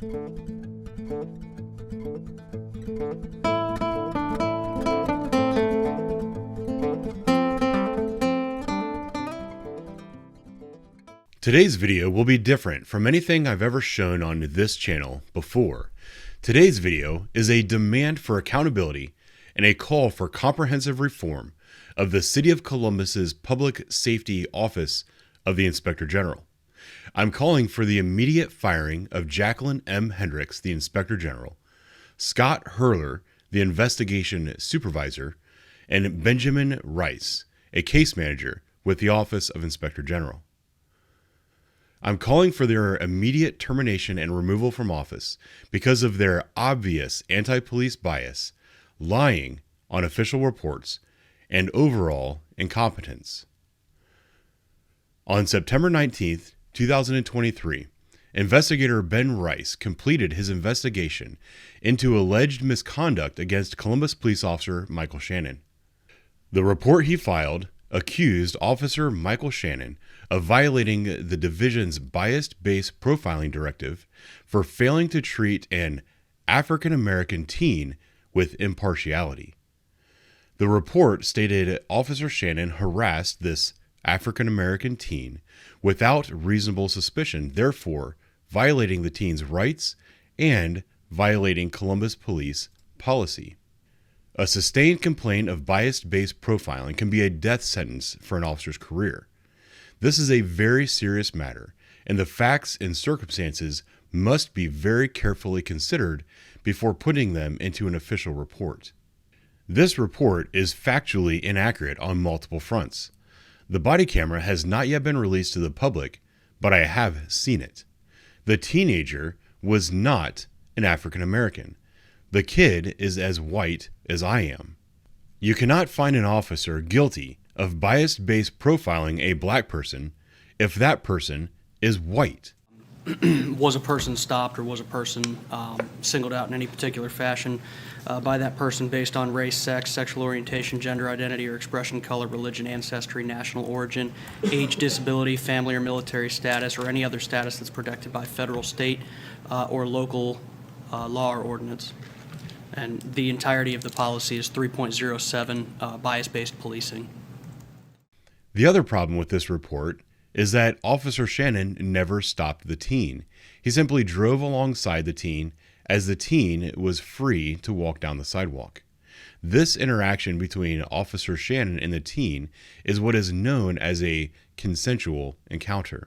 Today's video will be different from anything I've ever shown on this channel before. Today's video is a demand for accountability and a call for comprehensive reform of the City of Columbus's Public Safety Office of the Inspector General. I'm calling for the immediate firing of Jacqueline M. Hendricks, the Inspector General, Scott Hurler, the Investigation Supervisor, and Benjamin Rice, a case manager with the Office of Inspector General. I'm calling for their immediate termination and removal from office because of their obvious anti-police bias, lying on official reports, and overall incompetence. On September 19th, 2023, investigator Ben Rice completed his investigation into alleged misconduct against Columbus police officer Michael Shannon. The report he filed accused Officer Michael Shannon of violating the division's bias-based profiling directive for failing to treat an African-American teen with impartiality. The report stated Officer Shannon harassed this African-American teen without reasonable suspicion, therefore violating the teen's rights and violating Columbus police policy. A sustained complaint of bias-based profiling can be a death sentence for an officer's career. This is a very serious matter, and the facts and circumstances must be very carefully considered before putting them into an official report. This report is factually inaccurate on multiple fronts. The body camera has not yet been released to the public, but I have seen it. The teenager was not an African American. The kid is as white as I am. You cannot find an officer guilty of bias-based profiling a black person if that person is white. Was a person stopped or was a person singled out in any particular fashion by that person based on race, sex, sexual orientation, gender identity or expression, color, religion, ancestry, national origin, age, disability, family or military status, or any other status that's protected by federal, state, or local law or ordinance. And the entirety of the policy is 3.07, bias-based policing. The other problem with this report is that Officer Shannon never stopped the teen. He simply drove alongside the teen as the teen was free to walk down the sidewalk. This interaction between Officer Shannon and the teen is what is known as a consensual encounter.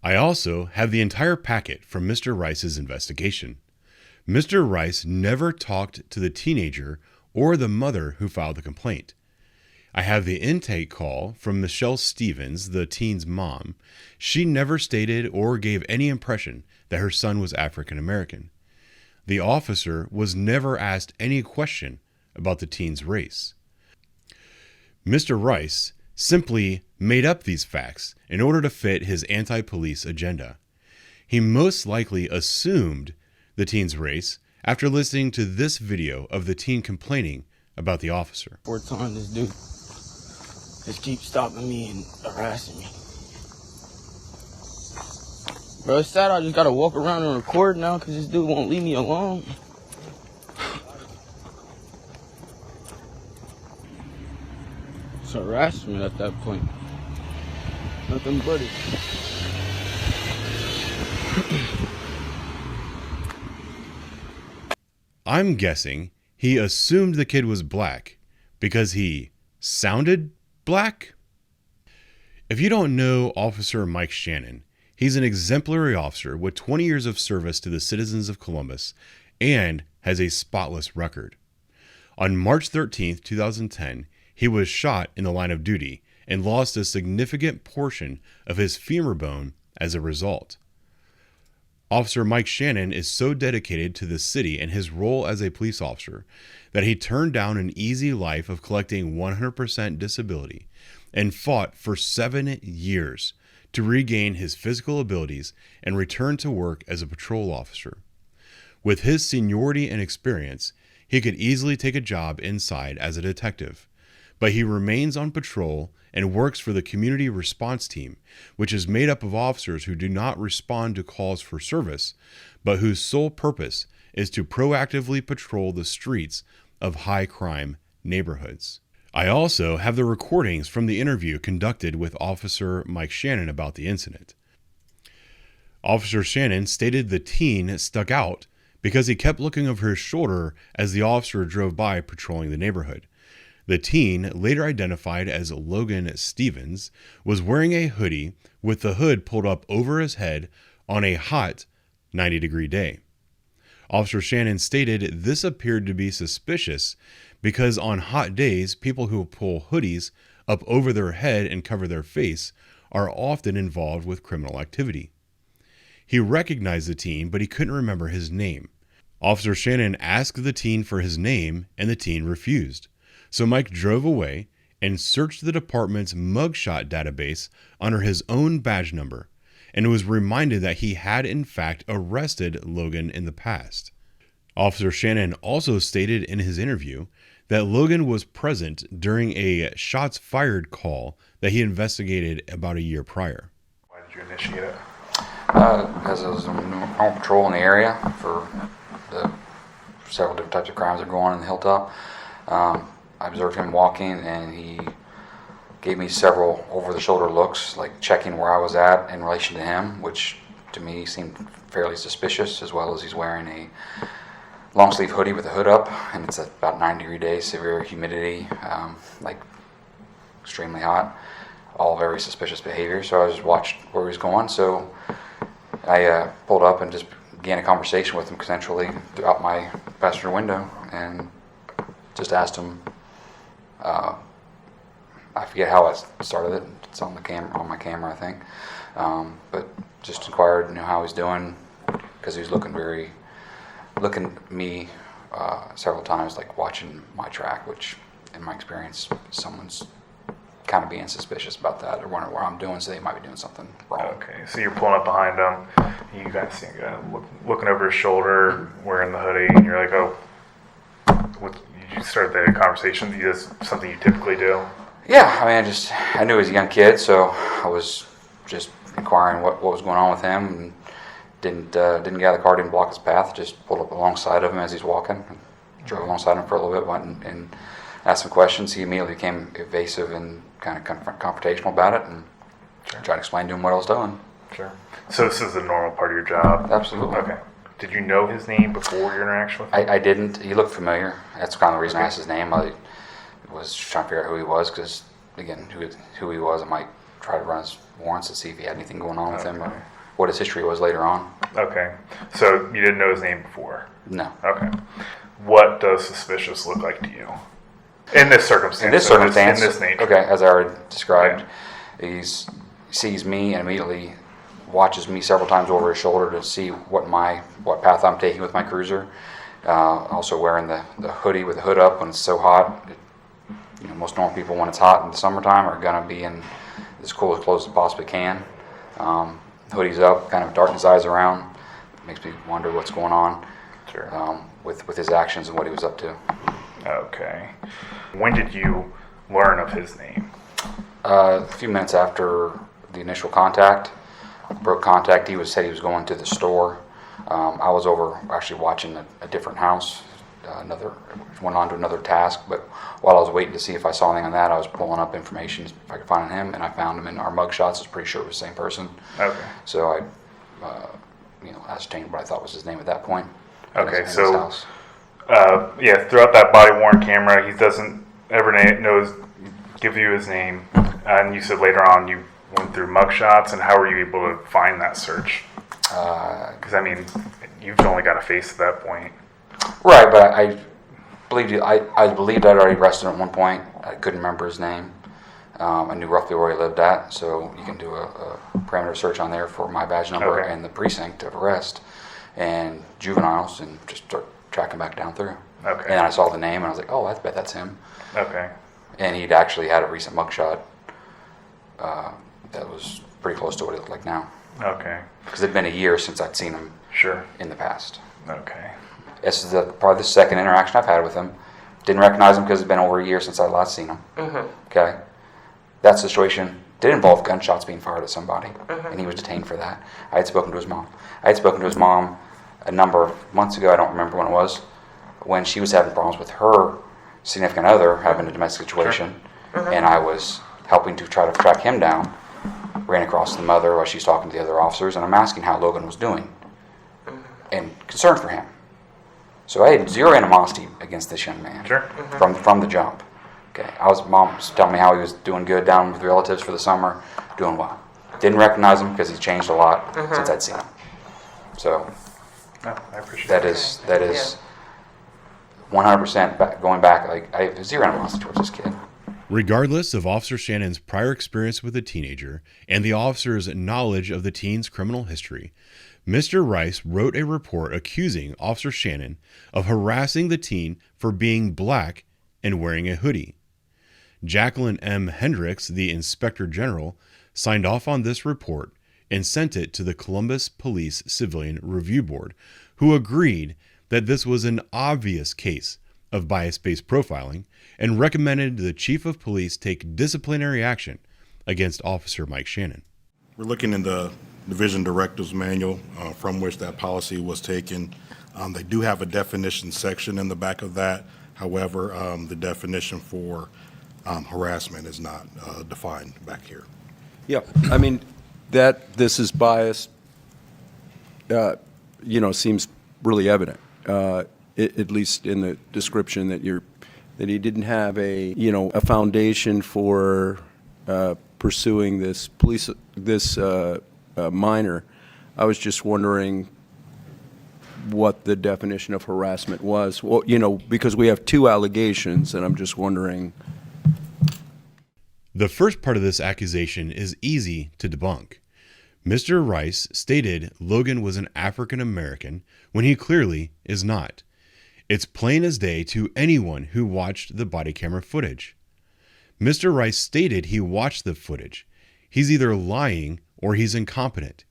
I also have the entire packet from Mr. Rice's investigation. Mr. Rice never talked to the teenager or the mother who filed the complaint. I have the intake call from Michelle Stevens, the teen's mom. She never stated or gave any impression that her son was African American. The officer was never asked any question about the teen's race. Mr. Rice simply made up these facts in order to fit his anti-police agenda. He most likely assumed the teen's race after listening to this video of the teen complaining about the officer. 4 times this dude just keeps stopping me and harassing me. Bro, it's sad I just gotta walk around and record now because this dude won't leave me alone. It's harassment at that point. Nothing but it. I'm guessing he assumed the kid was black because he sounded black? If you don't know Officer Mike Shannon, he's an exemplary officer with 20 years of service to the citizens of Columbus and has a spotless record. On March 13, 2010, he was shot in the line of duty and lost a significant portion of his femur bone as a result. Officer Mike Shannon is so dedicated to the city and his role as a police officer that he turned down an easy life of collecting 100% disability and fought for 7 years to regain his physical abilities and return to work as a patrol officer. With his seniority and experience, he could easily take a job inside as a detective, but he remains on patrol and works for the Community Response Team, which is made up of officers who do not respond to calls for service, but whose sole purpose is to proactively patrol the streets of high-crime neighborhoods. I also have the recordings from the interview conducted with Officer Mike Shannon about the incident. Officer Shannon stated the teen stuck out because he kept looking over his shoulder as the officer drove by patrolling the neighborhood. The teen, later identified as Logan Stevens, was wearing a hoodie with the hood pulled up over his head on a hot 90-degree day. Officer Shannon stated this appeared to be suspicious because on hot days, people who pull hoodies up over their head and cover their face are often involved with criminal activity. He recognized the teen, but he couldn't remember his name. Officer Shannon asked the teen for his name, and the teen refused. So Mike drove away and searched the department's mugshot database under his own badge number, and was reminded that he had in fact arrested Logan in the past. Officer Shannon also stated in his interview that Logan was present during a shots fired call that he investigated about a year prior. Why did you initiate it? Because I was on patrol in the area for the several different types of crimes that go on in the Hilltop. I observed him walking, and he gave me several over-the-shoulder looks, like checking where I was at in relation to him, which to me seemed fairly suspicious, as well as he's wearing a long-sleeve hoodie with a hood up, and it's about 90-degree day, severe humidity, like extremely hot, all very suspicious behavior. So I just watched where he was going. So I pulled up and just began a conversation with him consensually throughout my passenger window, and just asked him. I forget how I started it. It's on the on my camera, I think. But just inquired, how he's doing, because he was looking at me several times, like watching my track, which, in my experience, someone's kind of being suspicious about that or wondering what I'm doing, so they might be doing something wrong. Okay, so you're pulling up behind him. You guys see looking over his shoulder, wearing the hoodie, and you're like, "Oh, you start the conversation. Is this something you typically do?" Yeah, I mean, I knew he was a young kid, so I was just inquiring what was going on with him, and didn't get out of the car, didn't block his path, just pulled up alongside of him as he's walking, drove alongside him for a little bit, went and asked some questions. He immediately became evasive and kind of confrontational about it, and tried to explain to him what I was doing. Sure. So this is a normal part of your job? Absolutely. Okay. Did you know his name before your interaction with him? I didn't. He looked familiar. That's kind of the reason I asked his name. I was trying to figure out who he was, because, again, who he was, I might try to run his warrants to see if he had anything going on with him, or what his history was later on. Okay. So you didn't know his name before? No. Okay. What does suspicious look like to you? In this circumstance. In this circumstance. In this nature. Okay, as I already described, he sees me and immediately watches me several times over his shoulder to see what path I'm taking with my cruiser. Also wearing the hoodie with the hood up when it's so hot. Most normal people, when it's hot in the summertime, are going to be in as cool as clothes as possibly can. Hoodie's up, kind of darkens his eyes around. Makes me wonder what's going on. Sure. With his actions and what he was up to. Okay. When did you learn of his name? A few minutes after the initial contact. Broke contact. He said he was going to the store. I was over actually watching a different house. Went on to another task, but while I was waiting to see if I saw anything on that, I was pulling up information if I could find on him, and I found him in our mugshots. I was pretty sure it was the same person. Okay. So I, ascertained what I thought was his name at that point. Okay, so throughout that body-worn camera, he doesn't ever give you his name, and you said later on you went through mugshots, and how were you able to find that search? Because you've only got a face at that point. Right, but I believed I'd already arrested him at one point. I couldn't remember his name. I knew roughly where he lived at, so you can do a parameter search on there for my badge number and the precinct of arrest and juveniles, and just start tracking back down through. Okay. And I saw the name, and I was like, oh, I bet that's him. Okay. And he'd actually had a recent mugshot that was pretty close to what he looked like now. Okay. Because it'd been a year since I'd seen him Sure. in the past. Okay. This is probably the second interaction I've had with him. Didn't recognize him because it's been over a year since I last seen him. Okay, that situation did involve gunshots being fired at somebody, and he was detained for that. I had spoken to his mom. I had spoken to his mom a number of months ago. I don't remember when it was, when she was having problems with her significant other having a domestic situation, and I was helping to try to track him down. Ran across the mother while she's talking to the other officers, and I'm asking how Logan was doing, and concerned for him. So I had zero animosity against this young man from the jump. Okay, mom was telling me how he was doing good down with relatives for the summer, doing well. Didn't recognize him because he's changed a lot since I'd seen him. So I appreciate that is 100% going back. Like, I have zero animosity towards this kid. Regardless of Officer Shannon's prior experience with the teenager and the officer's knowledge of the teen's criminal history, Mr. Rice wrote a report accusing Officer Shannon of harassing the teen for being black and wearing a hoodie. Jacqueline M. Hendricks, the Inspector General, signed off on this report and sent it to the Columbus Police Civilian Review Board, who agreed that this was an obvious case of bias-based profiling and recommended the Chief of Police take disciplinary action against Officer Mike Shannon. We're looking in the Division Directives Manual from which that policy was taken. They do have a definition section in the back of that. However, the definition for harassment is not defined back here. Yeah, I mean, that this is biased, seems really evident, at least in the description that he didn't have a foundation for pursuing this minor. I was just wondering what the definition of harassment was. Well, because we have two allegations, and I'm just wondering. The first part of this accusation is easy to debunk. Mr. Rice stated Logan was an African American when he clearly is not. It's plain as day to anyone who watched the body camera footage. Mr. Rice stated he watched the footage. He's either lying or he's incompetent.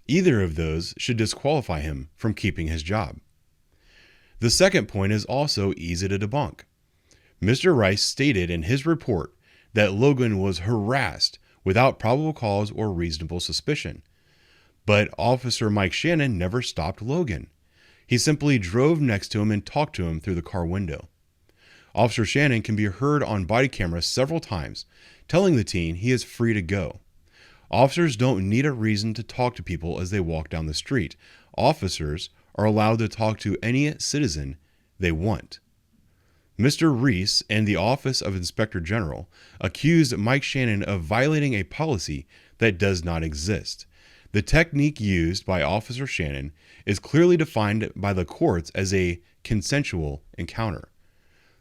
Either of those should disqualify him from keeping his job. The second point is also easy to debunk. Mr. Rice stated in his report that Logan was harassed without probable cause or reasonable suspicion. But Officer Mike Shannon never stopped Logan. He simply drove next to him and talked to him through the car window. Officer Shannon can be heard on body camera several times, telling the teen he is free to go. Officers don't need a reason to talk to people as they walk down the street. Officers are allowed to talk to any citizen they want. Mr. Reese and the Office of Inspector General accused Mike Shannon of violating a policy that does not exist. The technique used by Officer Shannon is clearly defined by the courts as a consensual encounter.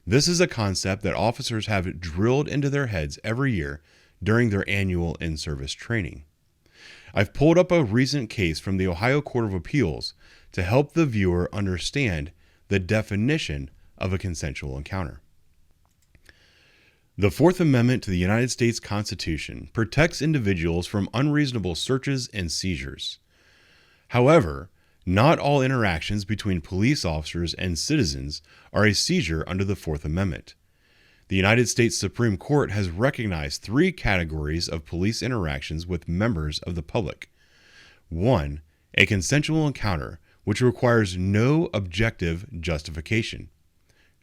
This is a concept that officers have drilled into their heads every year during their annual in-service training. I've pulled up a recent case from the Ohio Court of Appeals to help the viewer understand the definition of a consensual encounter. The Fourth Amendment to the United States Constitution protects individuals from unreasonable searches and seizures. However, not all interactions between police officers and citizens are a seizure under the Fourth Amendment. The United States Supreme Court has recognized three categories of police interactions with members of the public. 1. A consensual encounter, which requires no objective justification.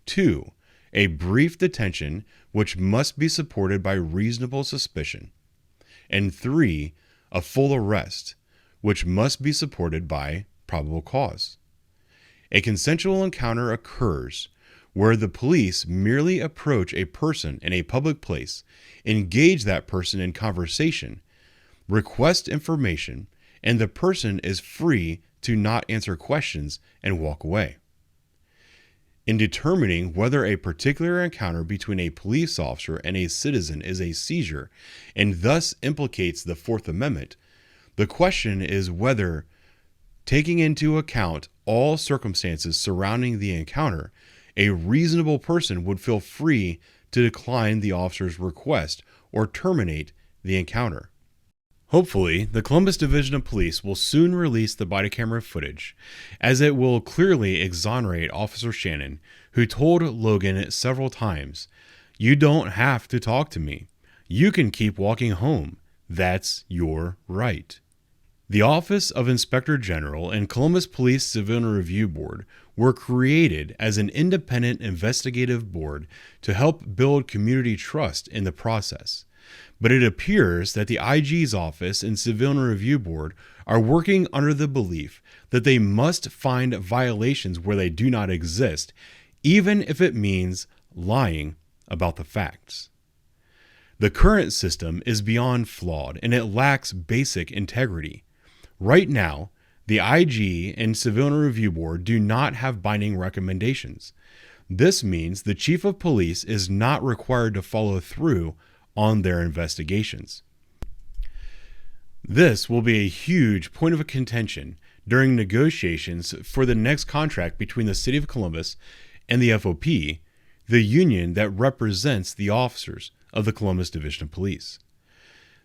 2. A brief detention, which must be supported by reasonable suspicion. And 3. A full arrest, which must be supported by probable cause. A consensual encounter occurs where the police merely approach a person in a public place, engage that person in conversation, request information, and the person is free to not answer questions and walk away. In determining whether a particular encounter between a police officer and a citizen is a seizure and thus implicates the Fourth Amendment, the question is whether, taking into account all circumstances surrounding the encounter, a reasonable person would feel free to decline the officer's request or terminate the encounter. Hopefully, the Columbus Division of Police will soon release the body camera footage, as it will clearly exonerate Officer Shannon, who told Logan several times, "You don't have to talk to me. You can keep walking home. That's your right." The Office of Inspector General and Columbus Police Civilian Review Board were created as an independent investigative board to help build community trust in the process. But it appears that the IG's office and Civilian Review Board are working under the belief that they must find violations where they do not exist, even if it means lying about the facts. The current system is beyond flawed and it lacks basic integrity. Right now, the IG and Civilian Review Board do not have binding recommendations. This means the Chief of Police is not required to follow through on their investigations. This will be a huge point of contention during negotiations for the next contract between the City of Columbus and the FOP, the union that represents the officers of the Columbus Division of Police.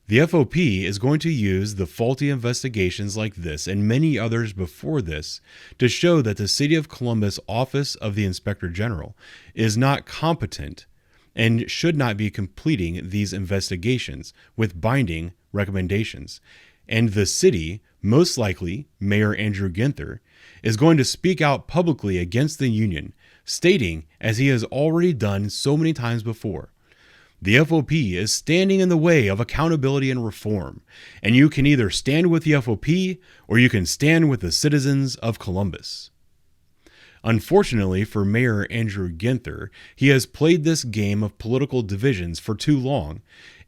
The FOP is going to use the faulty investigations like this and many others before this to show that the City of Columbus Office of the Inspector General is not competent and should not be completing these investigations with binding recommendations. And the city, most likely Mayor Andrew Ginther, is going to speak out publicly against the union, stating, as he has already done so many times before, the FOP is standing in the way of accountability and reform, and you can either stand with the FOP or you can stand with the citizens of Columbus. Unfortunately for Mayor Andrew Ginther, he has played this game of political divisions for too long,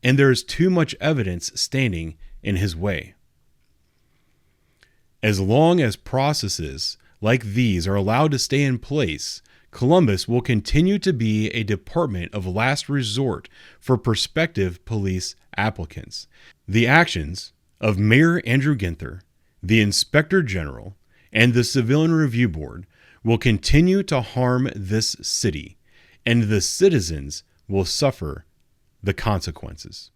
and there is too much evidence standing in his way. As long as processes like these are allowed to stay in place, Columbus will continue to be a department of last resort for prospective police applicants. The actions of Mayor Andrew Ginther, the Inspector General, and the Civilian Review Board will continue to harm this city, and the citizens will suffer the consequences.